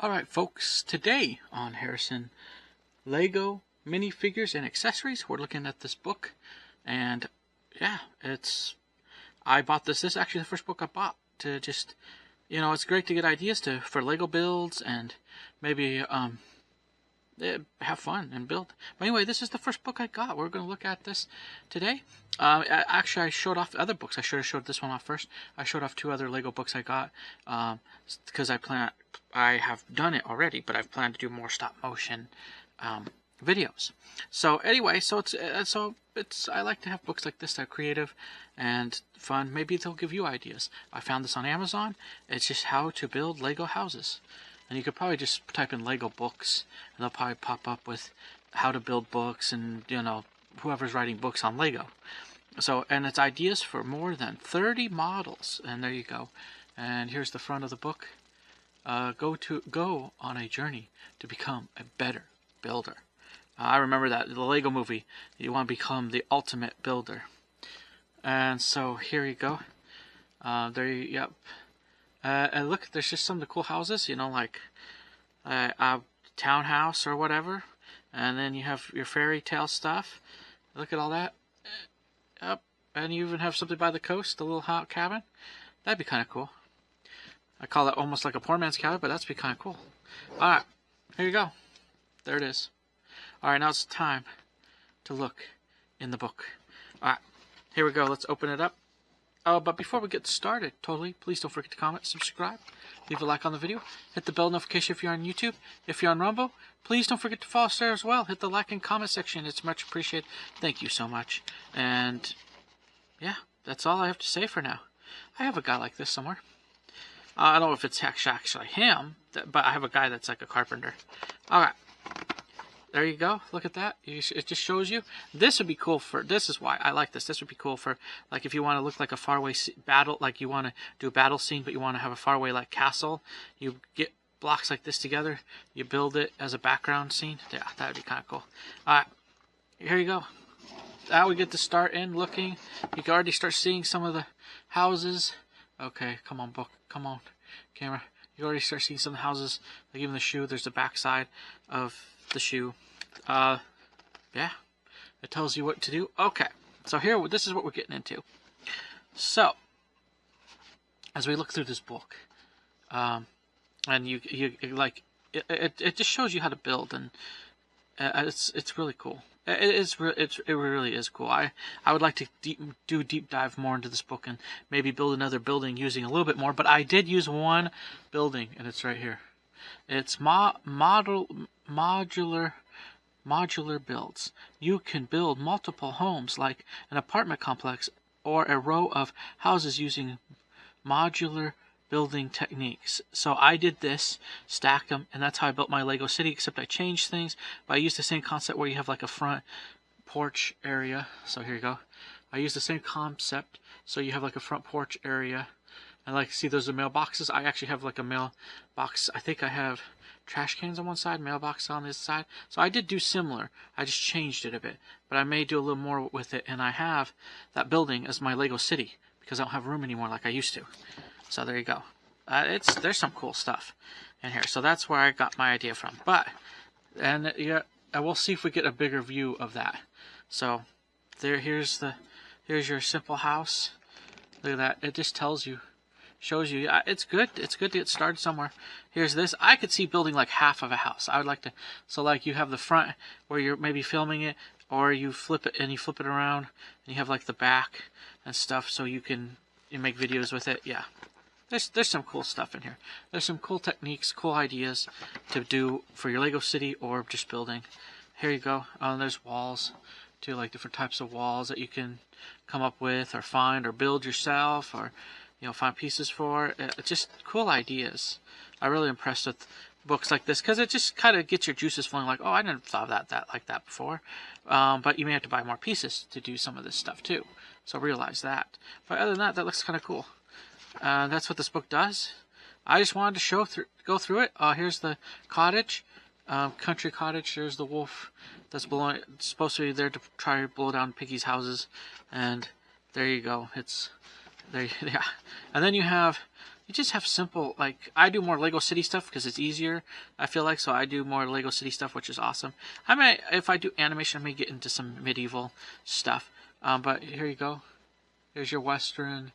Alright folks, today on Harrison Lego Minifigures and Accessories, we're looking at this book, and yeah, I bought this. This is actually the first book I bought to just, it's great to get ideas for Lego builds and maybe have fun and build. But anyway, this is the first book I got. We're going to look at this today. Actually, I showed off other books. I should have showed this one off first. I showed off two other Lego books I got because I have done it already, but I've planned to do more stop motion videos. So anyway, I like to have books like this that are creative and fun. Maybe they'll give you ideas. I found this on Amazon. It's just how to build Lego houses. And you could probably just type in Lego books, and they'll probably pop up with how to build books and, whoever's writing books on Lego. So, and it's ideas for more than 30 models. And there you go. And here's the front of the book. Go on a journey to become a better builder. I remember that, the Lego movie. You want to become the ultimate builder. And so, here you go. Yep. And look, there's just some of the cool houses, like a townhouse or whatever. And then you have your fairy tale stuff. Look at all that. Yep. And you even have something by the coast, a little cabin. That'd be kind of cool. I call that almost like a poor man's cabin, but that'd be kind of cool. Alright, here you go. There it is. Alright, now it's time to look in the book. Alright, here we go. Let's open it up. But before we get started, please don't forget to comment, subscribe, leave a like on the video, hit the bell notification if you're on YouTube. If you're on Rumble, please don't forget to follow us there as well. Hit the like and comment section. It's much appreciated. Thank you so much. And yeah, that's all I have to say for now. I have a guy like this somewhere. I don't know if it's actually him, but I have a guy that's like a carpenter. Alright. There you go. Look at that. It just shows you. This would be cool for, this is why I like this. This would be cool for, like, if you want to look like a faraway battle, like you want to do a battle scene, but you want to have a faraway, like, castle. You get blocks like this together. You build it as a background scene. Yeah, that would be kind of cool. Alright. Here you go. Now we get to start in looking. You can already start seeing some of the houses. Okay, come on, book. Come on, camera. You already start seeing some of the houses. Like even the shoe. There's the back side of the shoe. Yeah, it tells you what to do. Okay, so here, this is what we're getting into. So, as we look through this book, and it just shows you how to build, and it's really cool. It really is cool. I would like to do deep dive more into this book and maybe build another building using a little bit more. But I did use one building, and it's right here. It's modular builds. You can build multiple homes like an apartment complex or a row of houses using modular building techniques. So I did this, stack them, and that's how I built my Lego city, except I changed things, but I used the same concept where you have like a front porch area. So here you go. I used the same concept, so you have like a front porch area. And like, see, those are mailboxes. I actually have like a mailbox. I think I have trash cans on one side, mailbox on this side. So I did do similar. I just changed it a bit. But I may do a little more with it. And I have that building as my Lego city because I don't have room anymore like I used to. So there you go. There's some cool stuff in here. So that's where I got my idea from. We'll see if we get a bigger view of that. So here's your simple house. Look at that. It just tells you. Shows you, it's good. It's good to get started somewhere. Here's this. I could see building like half of a house. I would like to. So like you have the front where you're maybe filming it, or you flip it around, and you have like the back and stuff, so you make videos with it. Yeah, there's some cool stuff in here. There's some cool techniques, cool ideas to do for your Lego city or just building. Here you go. There's walls too, like different types of walls that you can come up with or find or build yourself or find pieces for. Just cool ideas. I'm really impressed with books like this because it just kind of gets your juices flowing. Like, oh, I never thought of that like that before. But you may have to buy more pieces to do some of this stuff too. So realize that. But other than that, that looks kind of cool. That's what this book does. I just wanted to go through it. Here's the cottage, country cottage. There's the wolf that's supposed to be there to try to blow down Piggy's houses, and there you go. It's there, yeah. And then you have you just have simple, like, I do more Lego City stuff because it's easier, I feel like, so I do more Lego City stuff, which is awesome. I may, if I do animation, I may get into some medieval stuff. But here you go. Here's your Western,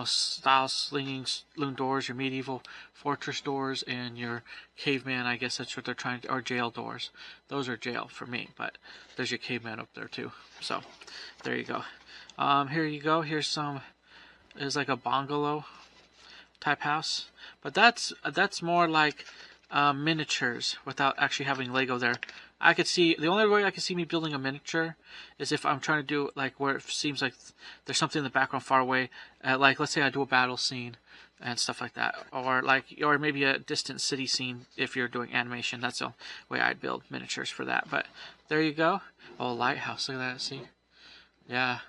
style slinging saloon doors, your medieval fortress doors, and your caveman, I guess that's what they're trying to, or jail doors. Those are jail for me, but there's your caveman up there too. So, there you go. Here you go. Here's some, is like a bungalow type house, but that's more like miniatures without actually having Lego there. I could see, the only way I could see me building a miniature is if I'm trying to do like where it seems like there's something in the background far away, like let's say I do a battle scene and stuff like that, or maybe a distant city scene. If you're doing animation, that's the way I'd build miniatures for that. But there you go. Oh, lighthouse, look at that. See, yeah.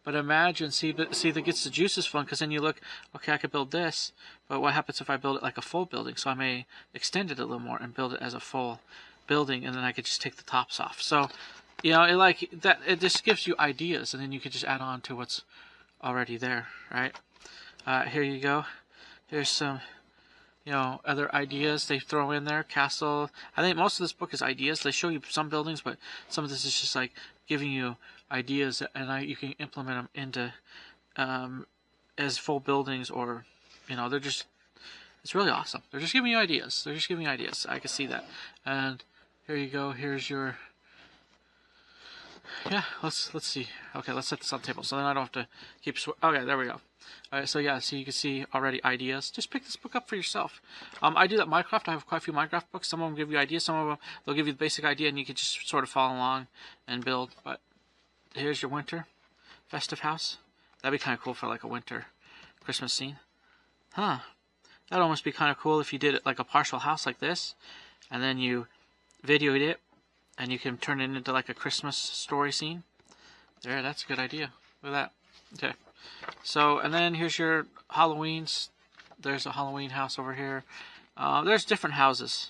But imagine, see that gets the juices flowing, because then you look, okay, I could build this, but what happens if I build it like a full building? So I may extend it a little more and build it as a full building, and then I could just take the tops off. So, it just gives you ideas, and then you could just add on to what's already there, right? Here you go. Here's some, other ideas they throw in there. Castle. I think most of this book is ideas. They show you some buildings, but some of this is just like giving you ideas, and you can implement them into as full buildings, or they're just, it's really awesome. They're just giving you ideas. They're just giving you ideas. I can see that. And here you go. Here's your, yeah, let's see. Okay, let's set this on the table so then I don't have to keep okay, there we go. Alright, so yeah, so you can see already ideas. Just pick this book up for yourself. I do that Minecraft. I have quite a few Minecraft books. Some of them give you ideas. Some of them, they'll give you the basic idea, and you can just sort of follow along and build. But here's your winter festive house. That'd be kind of cool for like a winter Christmas scene. Huh. That'd almost be kind of cool if you did it like a partial house like this, and then you videoed it, and you can turn it into like a Christmas story scene. There, that's a good idea. Look at that. Okay. So, and then here's your Halloweens. There's a Halloween house over here. There's different houses.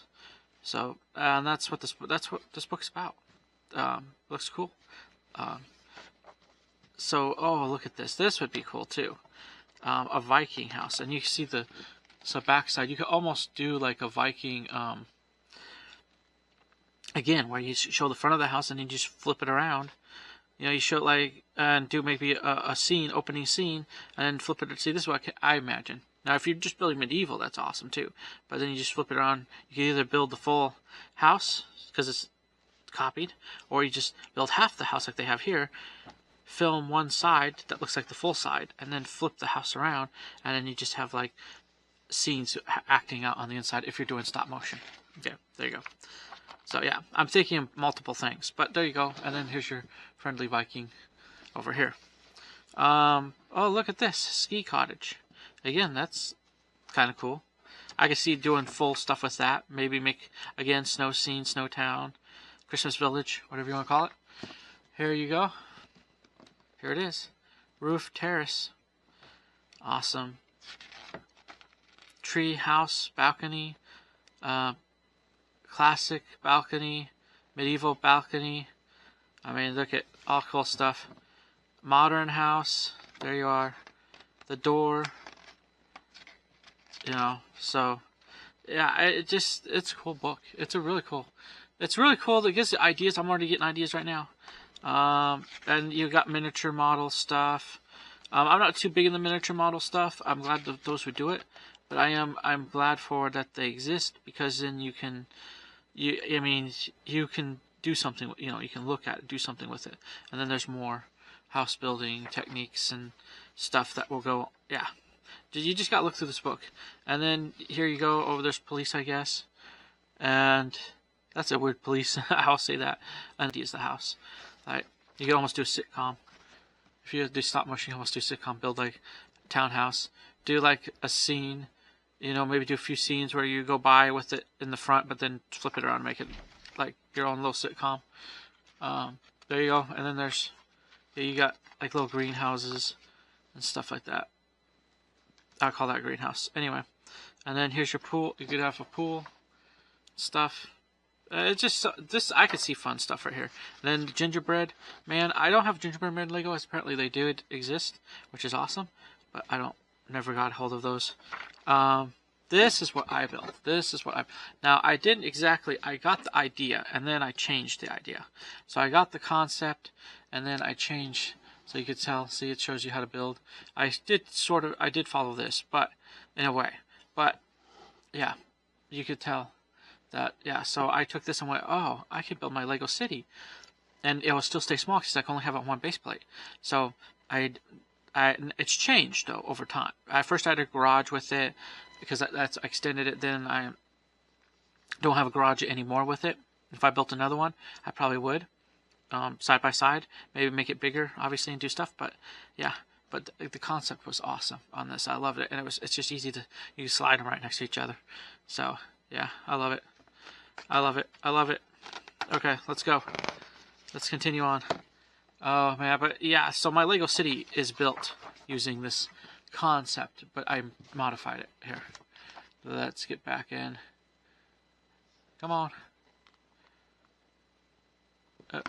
So, and that's what this book's about. Looks cool. So, oh, look at this. This would be cool too. A Viking house, and you can see the backside. You could almost do like a Viking. Again, where you show the front of the house and then you just flip it around. You show it like, and do maybe a scene, opening scene, and then flip it. See, this is what I imagine. Now, if you're just building medieval, that's awesome too. But then you just flip it around. You can either build the full house, because it's copied, or you just build half the house like they have here, film one side that looks like the full side, and then flip the house around, and then you just have like scenes acting out on the inside if you're doing stop motion. Okay, there you go. So yeah, I'm thinking of multiple things, but there you go. And then here's your friendly Viking over here. Oh, look at this ski cottage. Again, that's kind of cool. I can see doing full stuff with that. Maybe make, again, snow scene, snow town, Christmas village, whatever you want to call it. Here you go. Here it is. Roof terrace. Awesome. Tree house, balcony, classic balcony, medieval balcony. I mean, look at all cool stuff. Modern house. There you are. The door. So yeah, it's a cool book. It's really cool. It gives you ideas. I'm already getting ideas right now. And you got miniature model stuff. I'm not too big in the miniature model stuff. I'm glad that those who do it, but I'm glad for that they exist, because then you can do something. You can look at it, do something with it, and then there's more house building techniques and stuff that will go. Yeah, you just gotta look through this book, and then here you go. Oh, there's police, I guess, and that's a weird police. I'll say that. And is the house. Right. You can almost do a sitcom. If you do stop motion, you can almost do a sitcom. Build like a townhouse. Do like a scene. Maybe do a few scenes where you go by with it in the front, but then flip it around and make it like your own little sitcom. There you go. And then you got like little greenhouses and stuff like that. I'll call that greenhouse. Anyway. And then here's your pool. You could have a pool stuff. It's just this. I could see fun stuff right here. And then gingerbread man. I don't have gingerbread man Lego. Apparently they do exist, which is awesome. But I don't. never got hold of those. This is what I built. Now, I didn't exactly, I got the idea, and then I changed the idea. So I got the concept, and then I changed, so you could tell, see, it shows you how to build. I did follow this, but, in a way. But, yeah, you could tell that, yeah, so I took this and went, oh, I can build my Lego city. And it will still stay small, because I can only have it on one base plate. So, it's changed, though, over time. At first I had a garage with it, because that's I extended it. Then I don't have a garage anymore with it. If I built another one, I probably would, side by side. Maybe make it bigger, obviously, and do stuff. But yeah, but the concept was awesome on this. I loved it, and it's just easy to you slide them right next to each other. So yeah, I love it. I love it. I love it. Okay, let's go. Let's continue on. Oh man, but yeah. So my Lego city is built using this concept, but I modified it here. Let's get back in. Come on. Let's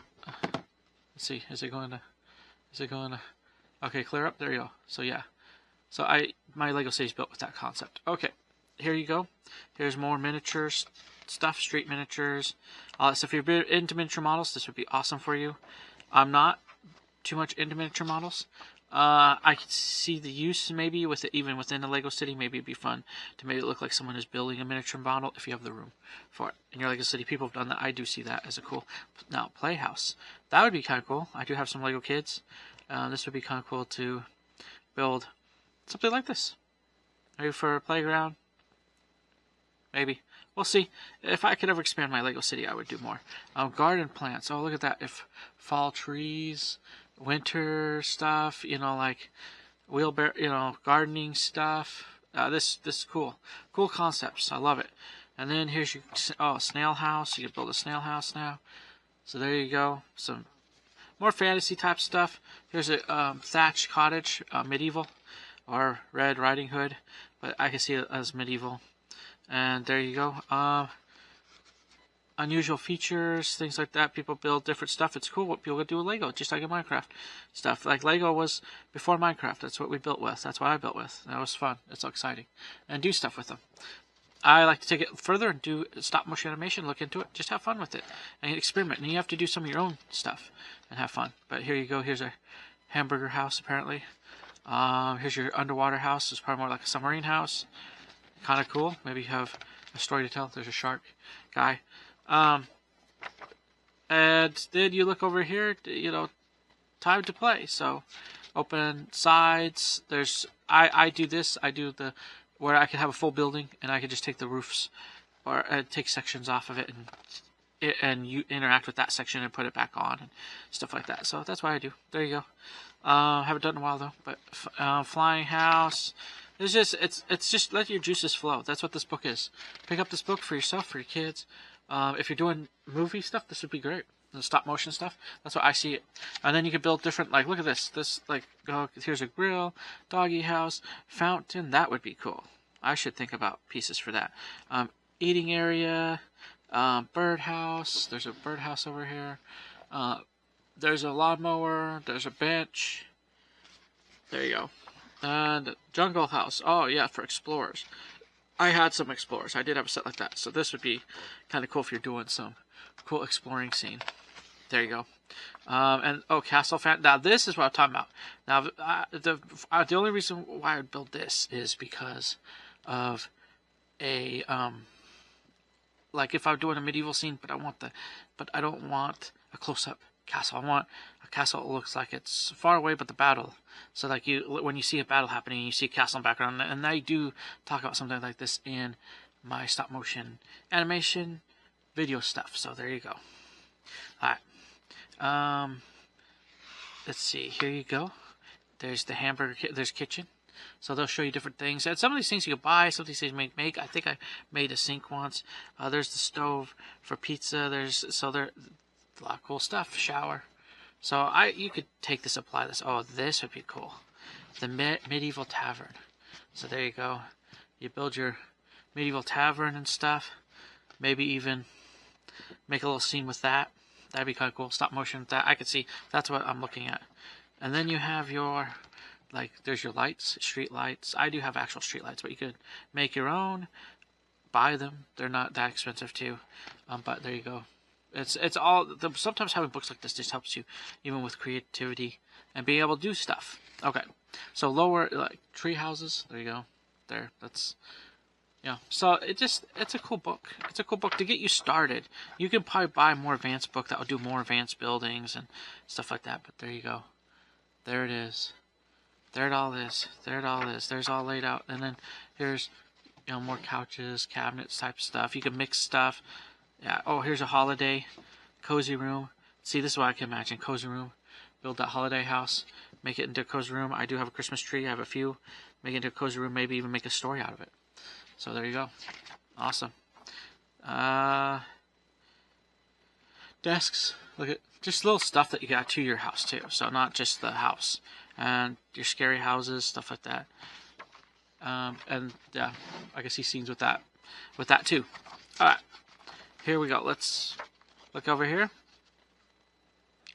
see. Is it going to? Okay, clear up. There you go. So yeah. So my Lego city is built with that concept. Okay, here you go. Here's more miniatures stuff, street miniatures. So if you're into miniature models, this would be awesome for you. I'm not too much into miniature models. I could see the use maybe with it, even within a Lego city. Maybe it'd be fun to make it look like someone is building a miniature model if you have the room for it. In your Lego city, people have done that. I do see that as a cool. Now, playhouse. That would be kind of cool. I do have some Lego kids. This would be kind of cool to build something like this. Maybe for a playground. Maybe. We'll see. If I could ever expand my Lego city, I would do more. Garden plants. Oh, look at that. If fall trees, winter stuff, like wheelbarrow, gardening stuff. This is cool. Cool concepts. I love it. And then here's your snail house. You can build a snail house now. So there you go. Some more fantasy type stuff. Here's a thatched cottage, medieval, or Red Riding Hood, but I can see it as medieval. And there you go. Unusual features, things like that. People build different stuff. It's cool what people do with Lego, just like in Minecraft stuff. Like Lego was before Minecraft. That's what we built with. That's what I built with. That was fun. It's so exciting. And do stuff with them. I like to take it further and do stop motion animation. Look into it. Just have fun with it and experiment. And you have to do some of your own stuff and have fun. But here you go. Here's a hamburger house apparently. Here's your underwater house. It's probably more like a submarine house. Kind of cool. Maybe you have a story to tell. There's a shark guy. And then you look over here, time to play. So open sides. I do this. I do where I can have a full building and I can just take the roofs or take sections off of it and you interact with that section and put it back on and stuff like that. So that's what I do. There you go. Haven't done it in a while though, but flying house. It's just let your juices flow. That's what this book is. Pick up this book for yourself, for your kids. If you're doing movie stuff, this would be great. The stop motion stuff. That's what I see it. And then you can build different, look at this. Here's a grill, doggy house, fountain. That would be cool. I should think about pieces for that. Eating area, bird house. There's a bird house over here. There's a lawnmower. There's a bench. There you go. And jungle house. Oh, yeah, for explorers. I had some explorers. I did have a set like that. So this would be kind of cool if you're doing some cool exploring scene. There you go. Castle fan. Now, this is what I'm talking about. Now, the only reason why I would build this is because of if I'm doing a medieval scene, but I don't want a close-up castle. I want a castle that looks like it's far away, but the battle. So when you see a battle happening, you see a castle in the background, and I do talk about something like this in my stop motion animation video stuff. So there you go. All right. Let's see. Here you go. There's the hamburger. There's kitchen. So they'll show you different things. And some of these things you can buy. Some of these things you make. I think I made a sink once. There's the stove for pizza. There's a lot of cool stuff. Shower. So you could take this, apply this. Oh, this would be cool. The medieval tavern. So there you go. You build your medieval tavern and stuff. Maybe even make a little scene with that. That'd be kind of cool. Stop motion with that. I could see. That's what I'm looking at. And then you have your like there's your lights, street lights. I do have actual street lights, but you could make your own, buy them. They're not that expensive too. But there you go. It's all. Sometimes having books like this just helps you, even with creativity and being able to do stuff. Okay, so lower like tree houses. There you go. There. That's. Yeah, so it's a cool book. It's a cool book to get you started. You can probably buy a more advanced book that will do more advanced buildings and stuff like that. But there you go. There it is. There it all is. There it all is. There's all laid out. And then here's, more couches, cabinets type stuff. You can mix stuff. Yeah. Oh, here's a holiday cozy room. See, this is what I can imagine. Cozy room. Build that holiday house. Make it into a cozy room. I do have a Christmas tree. I have a few. Make it into a cozy room. Maybe even make a story out of it. So there you go. Awesome. Desks. Look at just little stuff that you got to your house too. So not just the house and your scary houses, stuff like that. And yeah, I can see scenes with that too. All right, here we go. Let's look over here.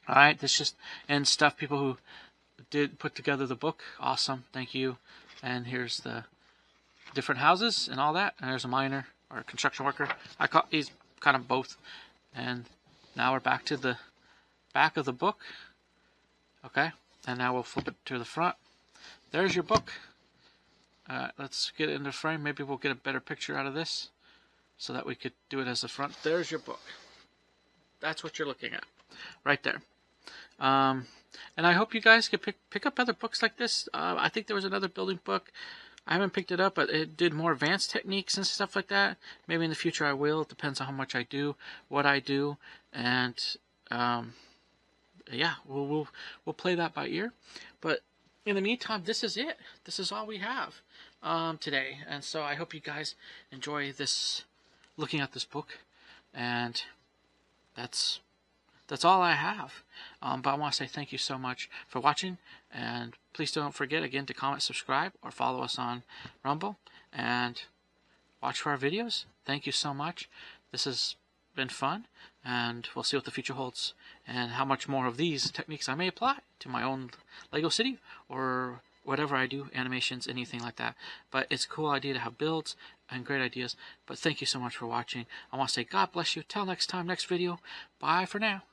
All right, this just and stuff. People who did put together the book. Awesome. Thank you. And here's the different houses and all that. And there's a miner or a construction worker. He's kind of both. And now we're back to the back of the book. Okay. And now we'll flip it to the front. There's your book. Let's get it in the frame. Maybe we'll get a better picture out of this so that we could do it as the front. There's your book. That's what you're looking at right there. And I hope you guys can pick up other books like this. I think there was another building book. I haven't picked it up, but it did more advanced techniques and stuff like that. Maybe in the future I will. It depends on how much I do, what I do, and yeah, we'll play that by ear. But in the meantime, this is it. This is all we have today, and so I hope you guys enjoy this, looking at this book, and that's all I have. But I want to say thank you so much for watching, and please don't forget again to comment, subscribe, or follow us on Rumble, and watch for our videos. Thank you so much. This has been fun, and we'll see what the future holds, and how much more of these techniques I may apply to my own Lego City, or whatever I do, animations, anything like that. But it's a cool idea to have builds and great ideas. But thank you so much for watching. I want to say God bless you. Till next time, next video. Bye for now.